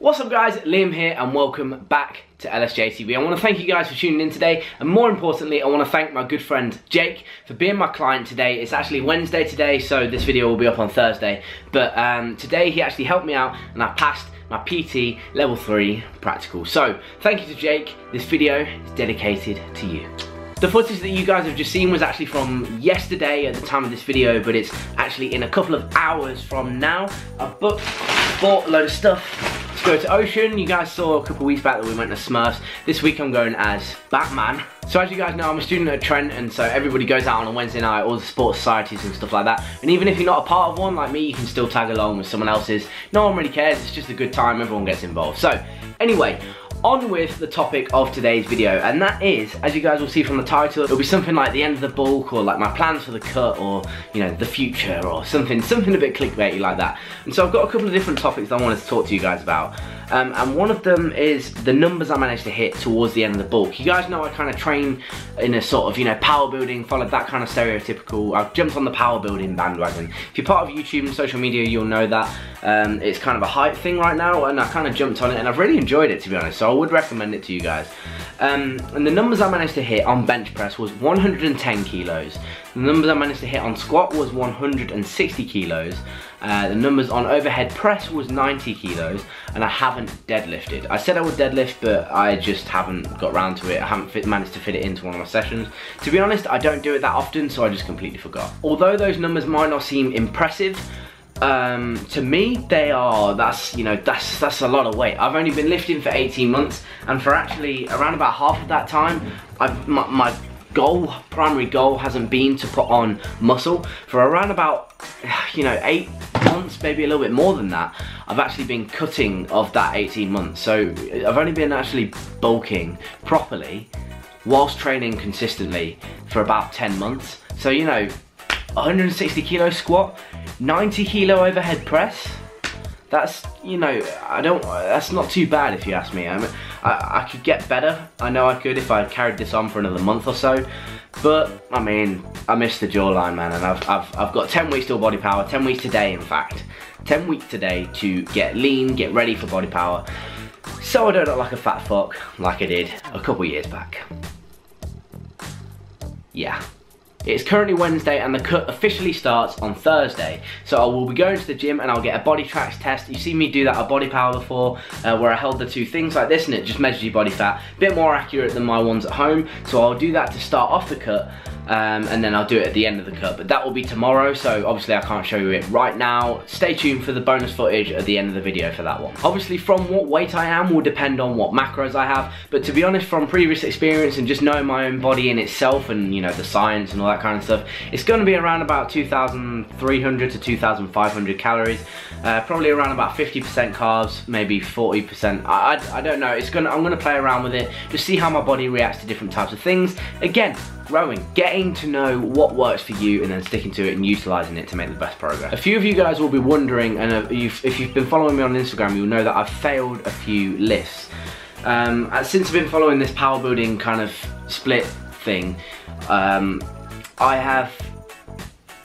What's up guys, Liam here and welcome back to LSJ TV. I want to thank you guys for tuning in today, and more importantly I want to thank my good friend Jake for being my client today. It's actually Wednesday today, so this video will be up on Thursday, but today he actually helped me out and I passed my PT level 3 practical. So thank you to Jake. This video is dedicated to you. The footage that you guys have just seen was actually from yesterday at the time of this video, but it's actually in a couple of hours from now. I bought a load of stuff to go to Ocean. You guys saw a couple of weeks back that we went to Smurfs. This week I'm going as Batman. So as you guys know, I'm a student at Trent, and so everybody goes out on a Wednesday night, all the sports societies and stuff like that. And even if you're not a part of one like me, you can still tag along with someone else's. No one really cares, it's just a good time, everyone gets involved. So anyway, on with the topic of today's video, and that is, as you guys will see from the title, it'll be something like the end of the bulk, or like my plans for the cut, or you know, the future, or something a bit clickbaity like that. And so I've got a couple of different topics I wanted to talk to you guys about, and one of them is the numbers I managed to hit towards the end of the bulk. You guys know I kind of train in a sort of, you know, power building, followed that kind of stereotypical. I've jumped on the power building bandwagon. If you're part of YouTube and social media, you'll know that it's kind of a hype thing right now, and I kind of jumped on it and I've really enjoyed it, to be honest, so I would recommend it to you guys. And the numbers I managed to hit on bench press was 110 kilos. The numbers I managed to hit on squat was 160 kilos. The numbers on overhead press was 90 kilos, and I haven't deadlifted. I said I would deadlift, but I just haven't got round to it. I haven't managed to fit it into one of my sessions. To be honest, I don't do it that often, so I just completely forgot. Although those numbers might not seem impressive, to me they are. That's a lot of weight. I've only been lifting for 18 months, and for actually around about half of that time, my primary goal hasn't been to put on muscle. For around about 8 months, maybe a little bit more than that, I've actually been cutting of that 18 months. So I've only been actually bulking properly whilst training consistently for about 10 months. So 160 kilo squat, 90 kilo overhead press. That's, that's not too bad if you ask me. I could get better. I know I could if I carried this on for another month or so. But I mean, I missed the jawline, man, and I've got 10 weeks till body power. 10 weeks today, in fact. 10 weeks today to get lean, get ready for body power, so I don't look like a fat fuck like I did a couple years back. Yeah. It's currently Wednesday and the cut officially starts on Thursday. So I will be going to the gym and I'll get a body tracks test. You've seen me do that at Body Power before, where I held the two things like this and it just measures your body fat. A bit more accurate than my ones at home. So I'll do that to start off the cut, and then I'll do it at the end of the cut. But that will be tomorrow, so obviously I can't show you it right now. Stay tuned for the bonus footage at the end of the video for that one. Obviously from what weight I am will depend on what macros I have, but to be honest, from previous experience and just knowing my own body in itself and the science and all that kind of stuff, it's going to be around about 2,300 to 2,500 calories, probably around about 50% carbs, maybe 40%. I don't know. I'm going to play around with it, just see how my body reacts to different types of things. Again, growing, getting to know what works for you and then sticking to it and utilising it to make the best progress. A few of you guys will be wondering, and if you've been following me on Instagram, you'll know that I've failed a few lifts. Since I've been following this power building kind of split thing, I have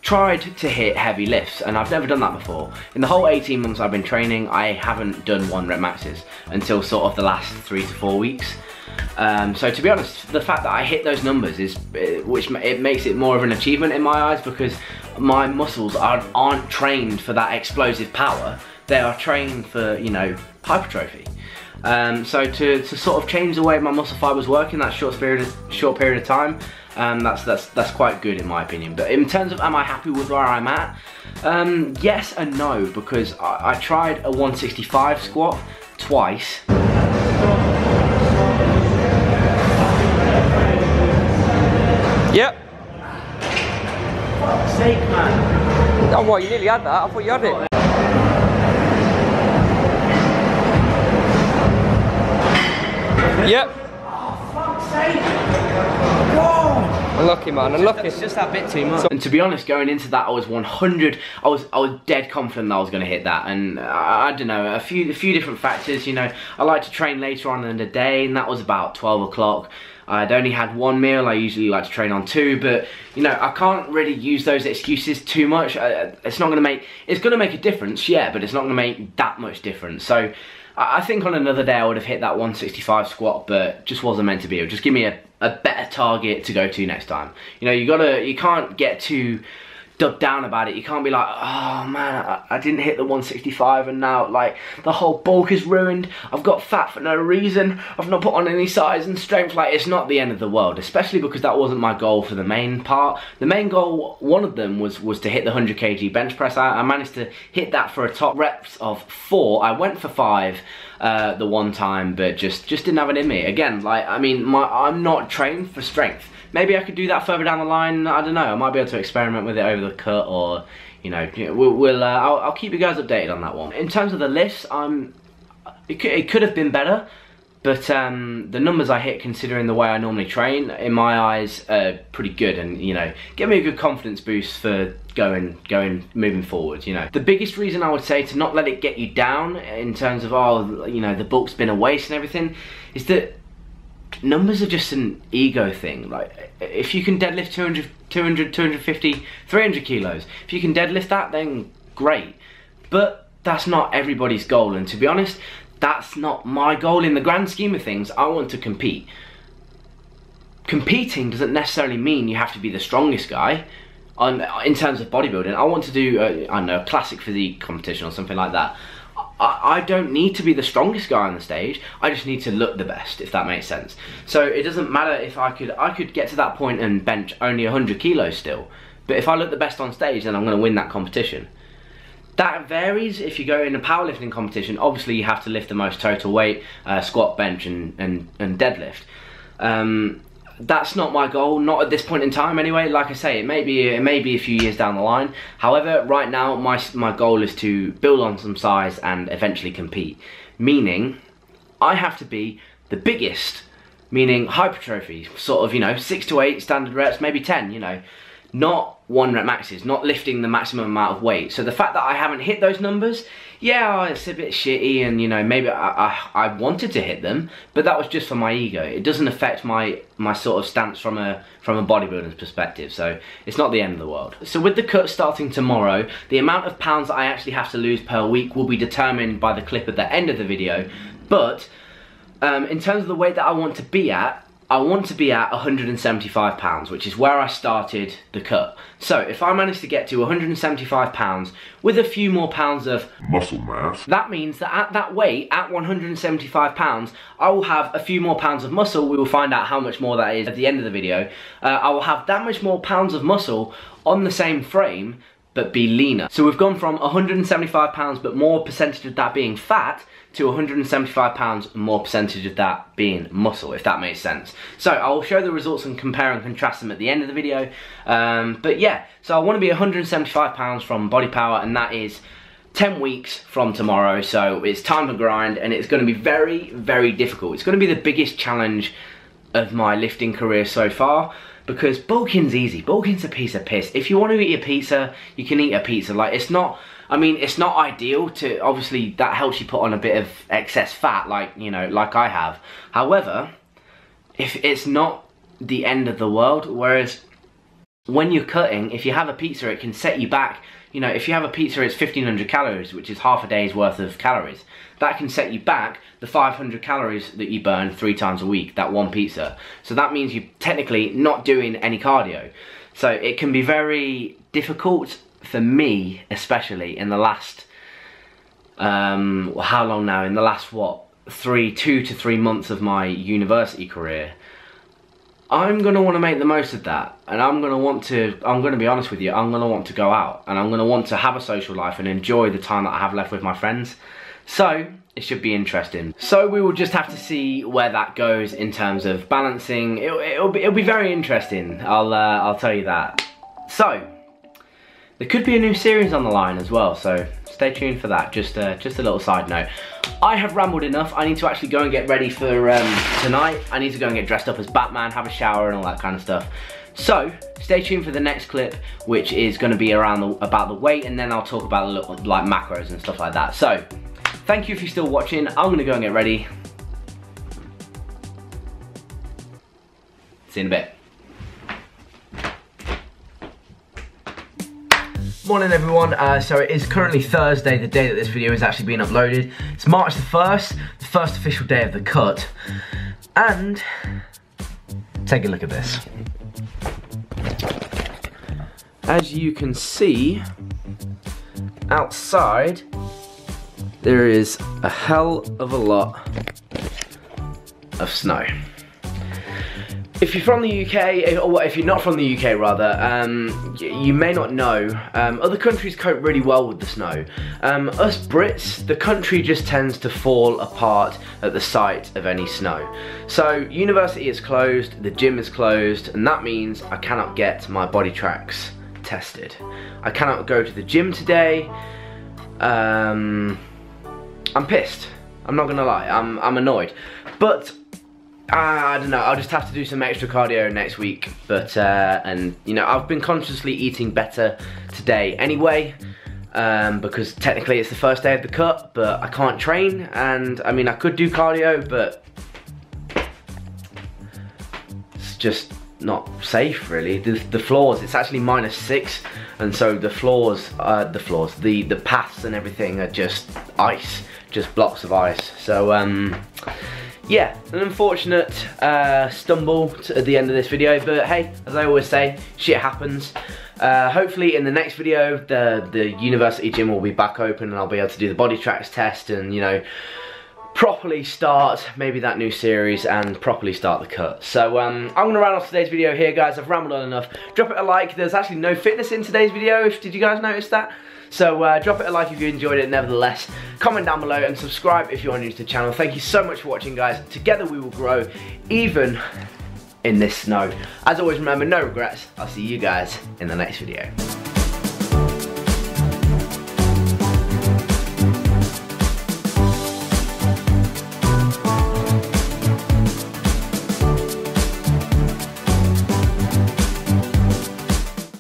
tried to hit heavy lifts, and I've never done that before. In the whole 18 months I've been training, I haven't done 1 rep maxes until sort of the last 3 to 4 weeks. So to be honest, the fact that I hit those numbers it makes it more of an achievement in my eyes, because my muscles aren't trained for that explosive power. They are trained for, hypertrophy. So to sort of change the way my muscle fibers work in that short period of time, that's quite good in my opinion. But in terms of am I happy with where I'm at, yes and no, because I tried a 165 squat twice. Yep. Fuck's sake, man. Oh, what, you nearly had that? I thought you had it. Yep. Oh, fuck's sake. Whoa. Unlucky, man, unlucky. It's just that bit too much. And to be honest, going into that, I was 100. I was dead confident that I was going to hit that, and I don't know, a few different factors. I like to train later on in the day, and that was about 12 o'clock. I'd only had 1 meal. I usually like to train on 2, but I can't really use those excuses too much. It's going to make a difference, yeah, but it's not going to make that much difference. So I think on another day I would have hit that 165 squat, but just wasn't meant to be. It would just give me a better target to go to next time. You know, you can't get too dubbed down about it. You can't be like, oh man, I didn't hit the 165 and now like the whole bulk is ruined. I've got fat for no reason. I've not put on any size and strength. Like, it's not the end of the world, especially because that wasn't my goal for the main part. The main goal, one of them was to hit the 100 kg bench press. I managed to hit that for a top reps of 4. I went for 5 the one time, but just didn't have it in me. Again, like, I mean, I'm not trained for strength. Maybe I could do that further down the line. I don't know. I might be able to experiment with it over the cut, or you know, I'll keep you guys updated on that one. In terms of the lifts, it could have been better, but the numbers I hit, considering the way I normally train, in my eyes, are pretty good, and you know, give me a good confidence boost for moving forward. You know, the biggest reason I would say to not let it get you down in terms of, oh, you know, the bulk's been a waste and everything, is that numbers are just an ego thing. Like, if you can deadlift 200, 250, 300 kilos, if you can deadlift that, then great. But that's not everybody's goal, and to be honest, that's not my goal in the grand scheme of things. I want to compete. Competing doesn't necessarily mean you have to be the strongest guy in terms of bodybuilding. I want to do, I don't know, a classic physique competition or something like that. I don't need to be the strongest guy on the stage. I just need to look the best, if that makes sense. So it doesn't matter if I could get to that point and bench only 100 kilos still. But if I look the best on stage, then I'm going to win that competition. That varies if you go in a powerlifting competition. Obviously, you have to lift the most total weight, squat, bench, and deadlift. That's not my goal, not at this point in time anyway. Like I say, it may be a few years down the line. However, right now my goal is to build on some size and eventually compete. Meaning, I have to be the biggest, meaning hypertrophy, sort of, you know, 6 to 8 standard reps, maybe 10, you know. Not 1 rep maxes, not lifting the maximum amount of weight. So the fact that I haven't hit those numbers, yeah, it's a bit shitty, and you know, maybe I wanted to hit them, but that was just for my ego. It doesn't affect my sort of stance from a bodybuilder's perspective, so it's not the end of the world. So with the cut starting tomorrow, the amount of pounds that I actually have to lose per week will be determined by the clip at the end of the video, but in terms of the weight that I want to be at, I want to be at 175 pounds, which is where I started the cut. So if I manage to get to 175 pounds with a few more pounds of muscle mass, that means that at that weight, at 175 pounds, I will have a few more pounds of muscle. We will find out how much more that is at the end of the video. I will have that much more pounds of muscle on the same frame, but be leaner. So we've gone from 175 pounds, but more percentage of that being fat, to 175 pounds and more percentage of that being muscle, if that makes sense. So I will show the results and compare and contrast them at the end of the video. But yeah, so I want to be 175 pounds from Body Power, and that is 10 weeks from tomorrow. So it's time to grind, and it's going to be very, very difficult. It's going to be the biggest challenge of my lifting career so far, because bulking's easy. Bulking's a piece of piss. If you want to eat a pizza, you can eat a pizza. Like, it's not, I mean, it's not ideal to, obviously that helps you put on a bit of excess fat, like, you know, like I have. However, if it's not the end of the world, whereas when you're cutting, if you have a pizza, it can set you back. You know, if you have a pizza, it's 1,500 calories, which is half a day's worth of calories. That can set you back the 500 calories that you burn 3 times a week, that one pizza. So that means you're technically not doing any cardio. So it can be very difficult for me, especially in the last, how long now? In the last, what, 2 to 3 months of my university career. I'm going to want to make the most of that, and I'm going to be honest with you, I'm going to want to go out, and I'm going to want to have a social life and enjoy the time that I have left with my friends. So it should be interesting. So we will just have to see where that goes in terms of balancing. It'll be very interesting. I'll tell you that. So there could be a new series on the line as well, so stay tuned for that. Just a little side note. I have rambled enough. I need to actually go and get ready for tonight. I need to go and get dressed up as Batman, have a shower and all that kind of stuff. So stay tuned for the next clip, which is going to be about the weight, and then I'll talk about like macros and stuff like that. So thank you if you're still watching. I'm going to go and get ready. See you in a bit. Morning everyone, so it is currently Thursday, the day that this video is actually being uploaded. It's March the 1st, the first official day of the cut. And, take a look at this. As you can see, outside, there is a hell of a lot of snow. If you're from the UK, or if you're not from the UK rather, you may not know, other countries cope really well with the snow. Us Brits, the country just tends to fall apart at the sight of any snow. So university is closed, the gym is closed, and that means I cannot get my body tracks tested. I cannot go to the gym today. I'm pissed. I'm not gonna lie, I'm annoyed. But I don't know, I'll just have to do some extra cardio next week, but, and, you know, I've been consciously eating better today anyway, because technically it's the first day of the cut, but I can't train, and, I mean, I could do cardio, but it's just not safe, really. The floors, it's actually -6, and so the the paths and everything are just ice, just blocks of ice, so, yeah, an unfortunate stumble at the end of this video, but hey, as I always say, shit happens. Hopefully in the next video, the university gym will be back open and I'll be able to do the body tracks test and, you know, properly start maybe that new series and properly start the cut. So I'm gonna round off today's video here, guys. I've rambled on enough. Drop it a like. There's actually no fitness in today's video, did you guys notice that? So drop it a like if you enjoyed it nevertheless. Comment down below and subscribe if you're new to the channel. Thank you so much for watching, guys. Together we will grow, even in this snow. As always, remember, no regrets. I'll see you guys in the next video.